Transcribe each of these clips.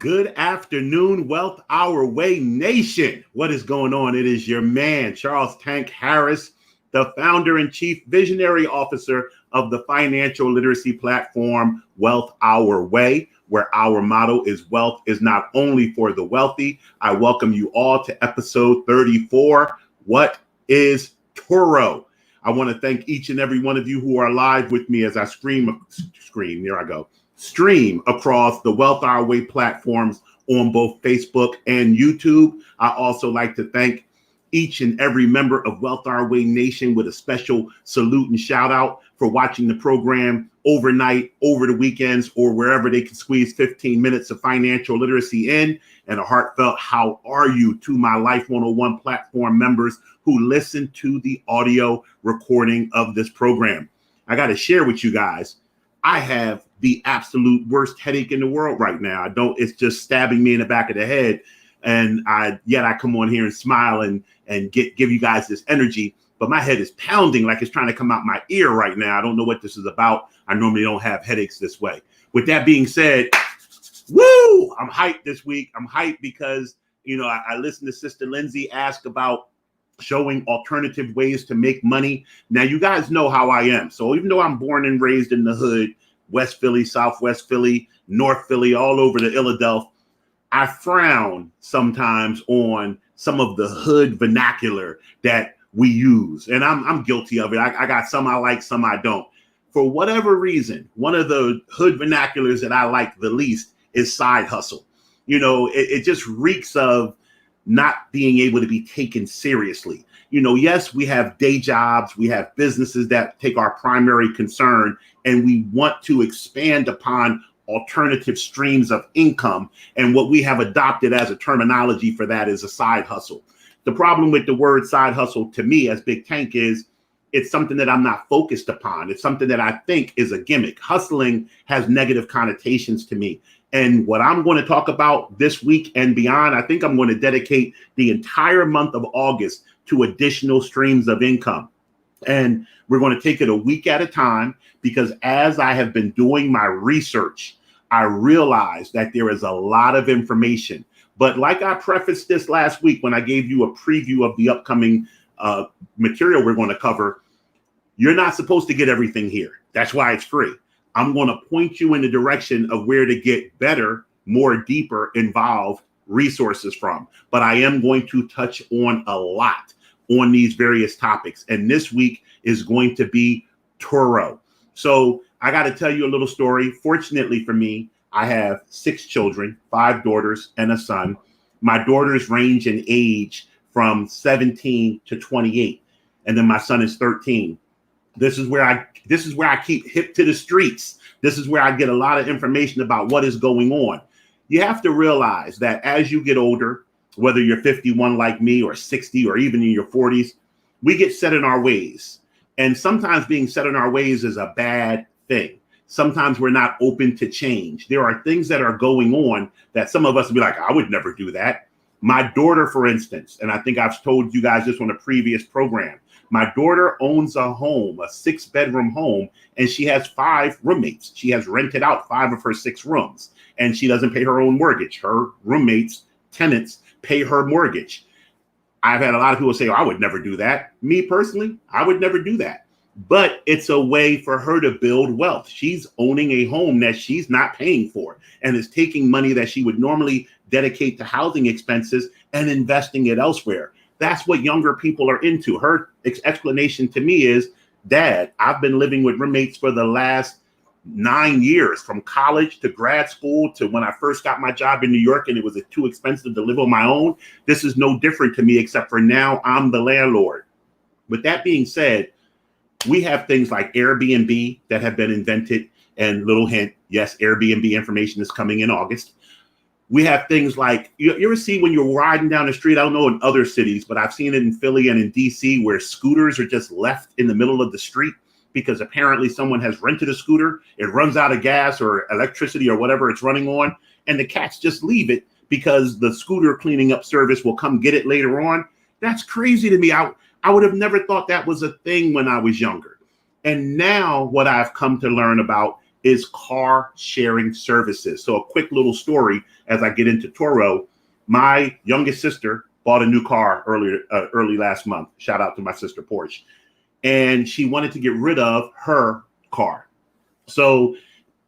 Good afternoon, Wealth Our Way Nation. What is going on? It is your man, Charles Tank Harris, the founder and chief visionary officer of the financial literacy platform, Wealth Our Way, where our motto is wealth is not only for the wealthy. I welcome you all to episode 34. What is Turo? I want to thank each and every one of you who are live with me as I stream across the Wealth Our Way platforms on both Facebook and YouTube. I also like to thank each and every member of Wealth Our Way Nation with a special salute and shout out for watching the program overnight, over the weekends, or wherever they can squeeze 15 minutes of financial literacy in. And a heartfelt how are you to my Life 101 platform members who listen to the audio recording of this program. I got to share with you guys, I have the absolute worst headache in the world right now. It's just stabbing me in the back of the head. And I come on here and smile and give you guys this energy, but my head is pounding like it's trying to come out my ear right now. I don't know what this is about. I normally don't have headaches this way. With that being said, woo, I'm hyped this week. I'm hyped because, I listened to Sister Lindsay ask about showing alternative ways to make money. Now, you guys know how I am. So even though I'm born and raised in the hood, West Philly, Southwest Philly, North Philly, all over the Philadelphia, I frown sometimes on some of the hood vernacular that we use. And I'm guilty of it. I got some I like, some I don't. For whatever reason, one of the hood vernaculars that I like the least is side hustle. It just reeks of not being able to be taken seriously. Yes, we have day jobs, we have businesses that take our primary concern, and we want to expand upon alternative streams of income. And what we have adopted as a terminology for that is a side hustle. The problem with the word side hustle to me as Big Tank is it's something that I'm not focused upon. It's something that I think is a gimmick. Hustling has negative connotations to me. And what I'm going to talk about this week and beyond, I think I'm going to dedicate the entire month of August to additional streams of income. And we're going to take it a week at a time, because as I have been doing my research, I realized that there is a lot of information. But like I prefaced this last week when I gave you a preview of the upcoming material we're going to cover, you're not supposed to get everything here. That's why it's free. I'm going to point you in the direction of where to get better, more deeper, involved resources from. But I am going to touch on a lot on these various topics. And this week is going to be Turo. So I got to tell you a little story. Fortunately for me, I have 6 children, 5 daughters and a son. My daughters range in age from 17 to 28. And then my son is 13. This is where I keep hip to the streets. This is where I get a lot of information about what is going on. You have to realize that as you get older, whether you're 51 like me or 60 or even in your 40s, we get set in our ways. And sometimes being set in our ways is a bad thing. Sometimes we're not open to change. There are things that are going on that some of us will be like, I would never do that. My daughter, for instance, and I think I've told you guys this on a previous program, my daughter owns a home, a 6-bedroom home, and she has 5 roommates. She has rented out 5 of her 6 rooms, and she doesn't pay her own mortgage. Her roommates, tenants, pay her mortgage. I've had a lot of people say, I would never do that. Me personally, I would never do that. But it's a way for her to build wealth. She's owning a home that she's not paying for and is taking money that she would normally dedicate to housing expenses and investing it elsewhere. That's what younger people are into. Her explanation to me is, Dad, I've been living with roommates for the last 9 years, from college to grad school to when I first got my job in New York and it was too expensive to live on my own. This is no different to me, except for now I'm the landlord. With that being said, we have things like Airbnb that have been invented, and little hint, yes, Airbnb information is coming in August. We have things like, you ever see when you're riding down the street, I don't know in other cities, but I've seen it in Philly and in DC, where scooters are just left in the middle of the street because apparently someone has rented a scooter. It runs out of gas or electricity or whatever it's running on, and the cats just leave it because the scooter cleaning up service will come get it later on. That's crazy to me. I would have never thought that was a thing when I was younger. And now what I've come to learn about is car sharing services. So a quick little story as I get into Turo. My youngest sister bought a new car early last month. Shout out to my sister Porsche. And she wanted to get rid of her car. So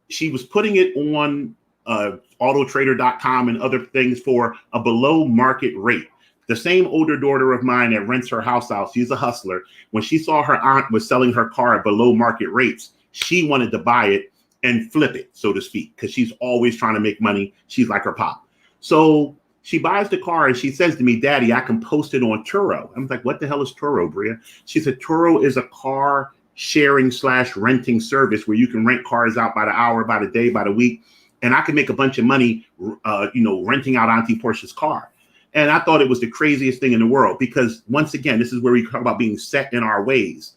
she was putting it on autotrader.com and other things for a below market rate. The same older daughter of mine that rents her house out, she's a hustler. When she saw her aunt was selling her car at below market rates, she wanted to buy it and flip it, so to speak, because she's always trying to make money. She's like her pop. So she buys the car and she says to me, Daddy, I can post it on Turo. I'm like, what the hell is Turo, Bria? She said, Turo is a car sharing / renting service where you can rent cars out by the hour, by the day, by the week. And I can make a bunch of money, renting out Auntie Portia's car. And I thought it was the craziest thing in the world because once again, this is where we talk about being set in our ways.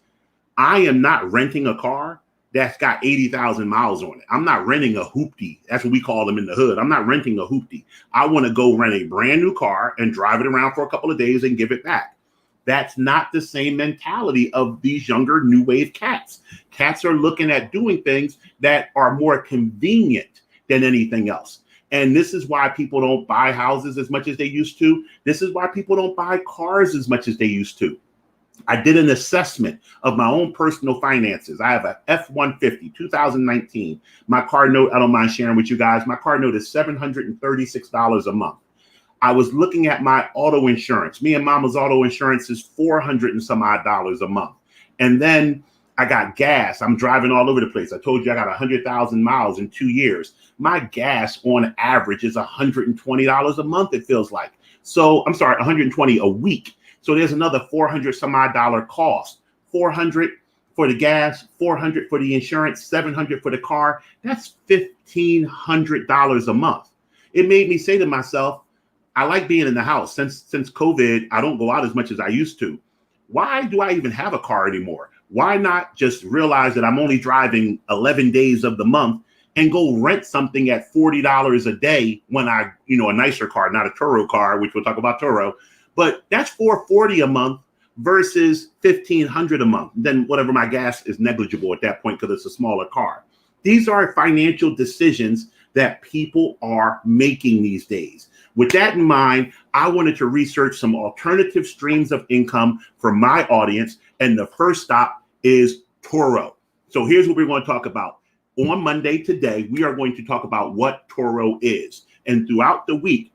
I am not renting a car that's got 80,000 miles on it. I'm not renting a hoopty. That's what we call them in the hood. I'm not renting a hoopty. I want to go rent a brand new car and drive it around for a couple of days and give it back. That's not the same mentality of these younger new wave cats. Cats are looking at doing things that are more convenient than anything else. And this is why people don't buy houses as much as they used to. This is why people don't buy cars as much as they used to. I did an assessment of my own personal finances. I have a F-150, 2019. My car note, I don't mind sharing with you guys, my car note is $736 a month. I was looking at my auto insurance. Me and Mama's auto insurance is $400 and some odd dollars a month. And then I got gas. I'm driving all over the place. I told you I got 100,000 miles in 2 years. My gas on average is $120 a month, it feels like. So I'm sorry, 120 a week. So there's another $400 some odd dollar cost. 400 for the gas, 400 for the insurance, 700 for the car. That's $1,500 a month. It made me say to myself, I like being in the house. Since COVID, I don't go out as much as I used to. Why do I even have a car anymore? Why not just realize that I'm only driving 11 days of the month and go rent something at $40 a day when a nicer car, not a Turo car, which we'll talk about Turo, but that's $440 a month versus $1,500 a month. Then whatever, my gas is negligible at that point because it's a smaller car. These are financial decisions that people are making these days. With that in mind, I wanted to research some alternative streams of income for my audience. And the first stop is Turo. So here's what we're going to talk about. On Monday today, we are going to talk about what Turo is. And throughout the week,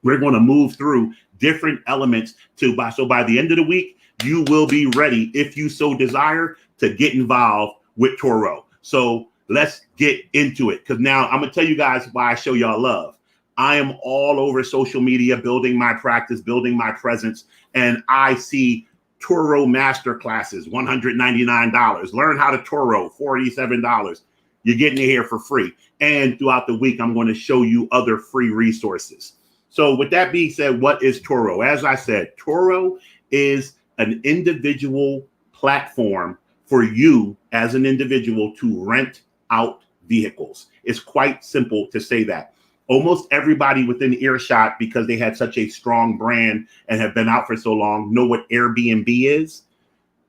we're going to move through different elements so by the end of the week, you will be ready, if you so desire, to get involved with Turo. So let's get into it. Because now I'm going to tell you guys why I show y'all love. I am all over social media, building my practice, building my presence, and I see Turo masterclasses, $199. Learn how to Turo, $47. You're getting it here for free. And throughout the week, I'm going to show you other free resources. So with that being said, what is Turo? As I said, Turo is an individual platform for you as an individual to rent out vehicles. It's quite simple to say that. Almost everybody within earshot, because they had such a strong brand and have been out for so long, know what Airbnb is.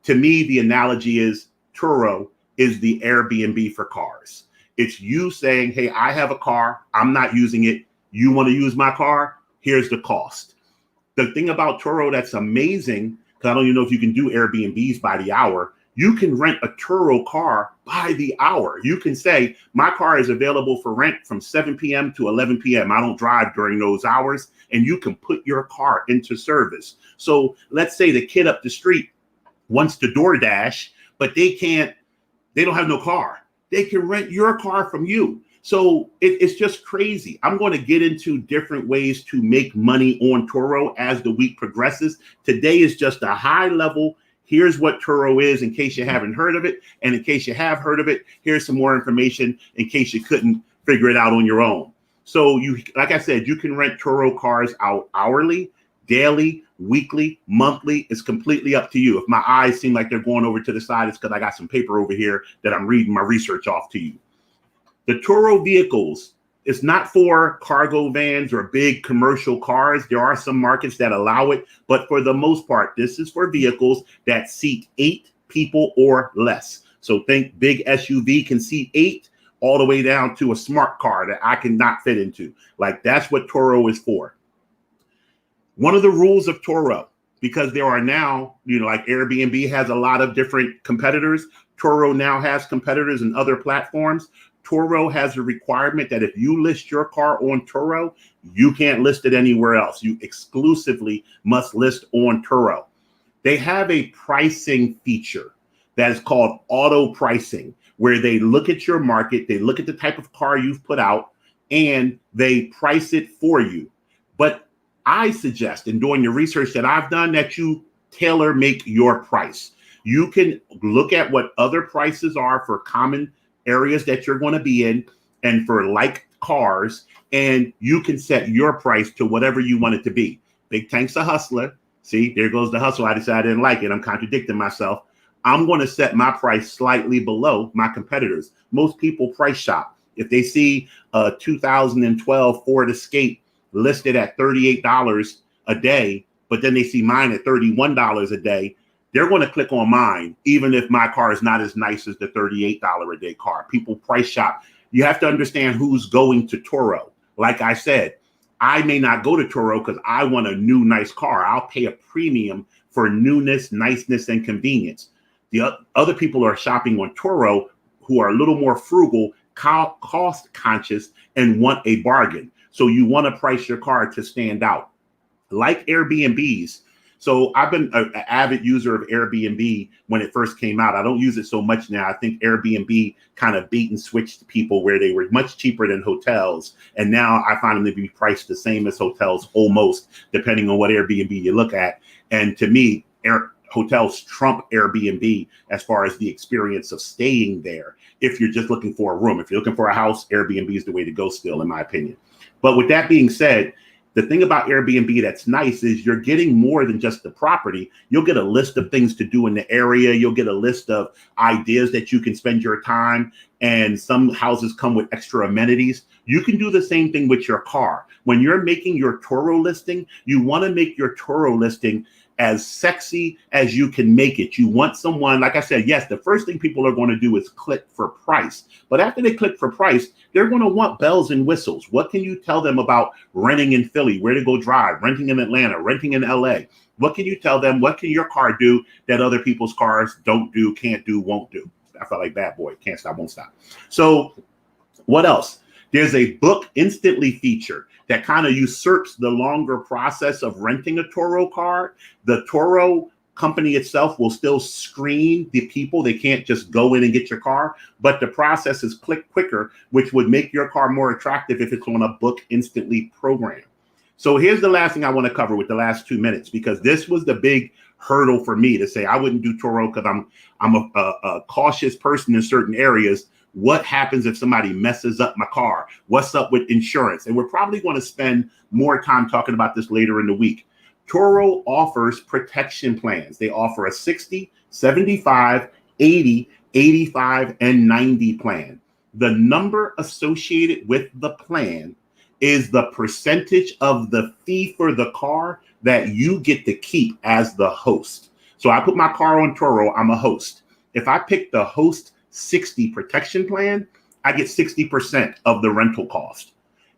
To me, the analogy is Turo is the Airbnb for cars. It's you saying, hey, I have a car. I'm not using it. You want to use my car? Here's the cost. The thing about Turo that's amazing, because I don't even know if you can do Airbnbs by the hour, you can rent a Turo car by the hour. You can say, my car is available for rent from 7 p.m. to 11 p.m. I don't drive during those hours, and you can put your car into service. So let's say the kid up the street wants to DoorDash, but they don't have no car. They can rent your car from you. So it's just crazy. I'm going to get into different ways to make money on Turo as the week progresses. Today is just a high level. Here's what Turo is in case you haven't heard of it. And in case you have heard of it, here's some more information in case you couldn't figure it out on your own. So like I said, you can rent Turo cars out hourly, daily, weekly, monthly. It's completely up to you. If my eyes seem like they're going over to the side, it's because I got some paper over here that I'm reading my research off to you. The Turo vehicles is not for cargo vans or big commercial cars. There are some markets that allow it, but for the most part, this is for vehicles that seat 8 people or less. So think big SUV can seat 8, all the way down to a smart car that I cannot fit into. Like, that's what Turo is for. One of the rules of Turo, because there are now, like Airbnb has a lot of different competitors. Turo now has competitors in other platforms. Turo has a requirement that if you list your car on Turo, you can't list it anywhere else. You exclusively must list on Turo. They have a pricing feature that is called auto pricing, where they look at your market, they look at the type of car you've put out, and they price it for you. But I suggest, in doing your research that I've done, that you tailor make your price. You can look at what other prices are for common areas that you're going to be in and for like cars, and you can set your price to whatever you want it to be. Big Tank's a hustler. See, there goes the hustle. I decided I didn't like it. I'm contradicting myself. I'm going to set my price slightly below my competitors. Most people price shop. If they see a 2012 Ford Escape listed at $38 a day, but then they see mine at $31 a day, they're going to click on mine, even if my car is not as nice as the $38 a day car. People price shop. You have to understand who's going to Turo. Like I said, I may not go to Turo because I want a new, nice car. I'll pay a premium for newness, niceness, and convenience. The other people are shopping on Turo who are a little more frugal, cost conscious, and want a bargain. So you want to price your car to stand out. Like Airbnbs. So I've been an avid user of Airbnb when it first came out. I don't use it so much now. I think Airbnb kind of bait and switched people where they were much cheaper than hotels. And now I find them to be priced the same as hotels almost, depending on what Airbnb you look at. And to me, hotels trump Airbnb as far as the experience of staying there. If you're just looking for a room, if you're looking for a house, Airbnb is the way to go still, in my opinion. But with that being said, the thing about Airbnb that's nice is you're getting more than just the property. You'll get a list of things to do in the area. You'll get a list of ideas that you can spend your time. And some houses come with extra amenities. You can do the same thing with your car. When you're making your Turo listing, you want to make your Turo listing as sexy as you can make it. You want someone, like I said, yes, the first thing people are going to do is click for price. But after they click for price, they're going to want bells and whistles. What can you tell them about renting in Philly, where to go drive, renting in Atlanta, renting in LA? What can you tell them? What can your car do that other people's cars don't do, can't do, won't do? I felt like Bad Boy, can't stop, won't stop. So what else? There's a book instantly feature that kind of usurps the longer process of renting a Turo car. The Turo company itself will still screen the people. They can't just go in and get your car, but the process is quicker, which would make your car more attractive if it's on a book instantly program. So here's the last thing I want to cover with the last 2 minutes, because this was the big hurdle for me to say I wouldn't do Turo because I'm a cautious person in certain areas. What happens if somebody messes up my car? What's up with insurance? And we're probably going to spend more time talking about this later in the week. Turo offers protection plans. They offer a 60, 75, 80, 85, and 90 plan. The number associated with the plan is the percentage of the fee for the car that you get to keep as the host. So I put my car on Turo, I'm a host. If I pick the host 60 protection plan, I get 60% of the rental cost.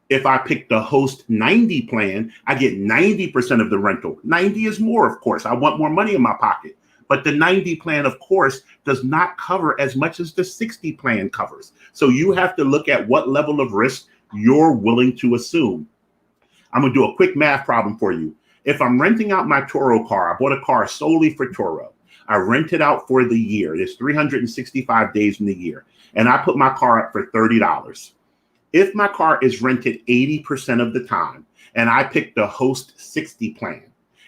If I pick the host 90 plan, I get 90% of the rental. 90 is more, of course. I want more money in my pocket. But the 90 plan, of course, does not cover as much as the 60 plan covers. So you have to look at what level of risk you're willing to assume. I'm going to do a quick math problem for you. If I'm renting out my Turo car, I bought a car solely for Turo. I rent it out for the year. There's 365 days in the year. And I put my car up for $30. If my car is rented 80% of the time, and I pick the host 60 plan,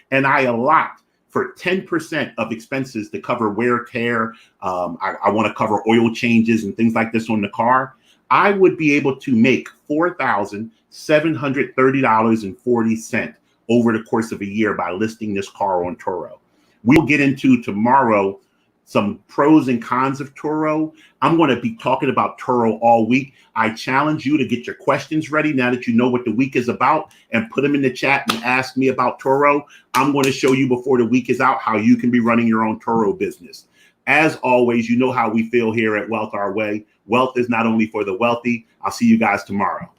and I allot for 10% of expenses to cover wear, tear, I want to cover oil changes and things like this on the car, I would be able to make $4,730.40 over the course of a year by listing this car on Turo. We'll get into tomorrow some pros and cons of Turo. I'm going to be talking about Turo all week. I challenge you to get your questions ready now that you know what the week is about, and put them in the chat and ask me about Turo. I'm going to show you before the week is out how you can be running your own Turo business. As always, you know how we feel here at Wealth Our Way. wealth is not only for the wealthy. I'll see you guys tomorrow.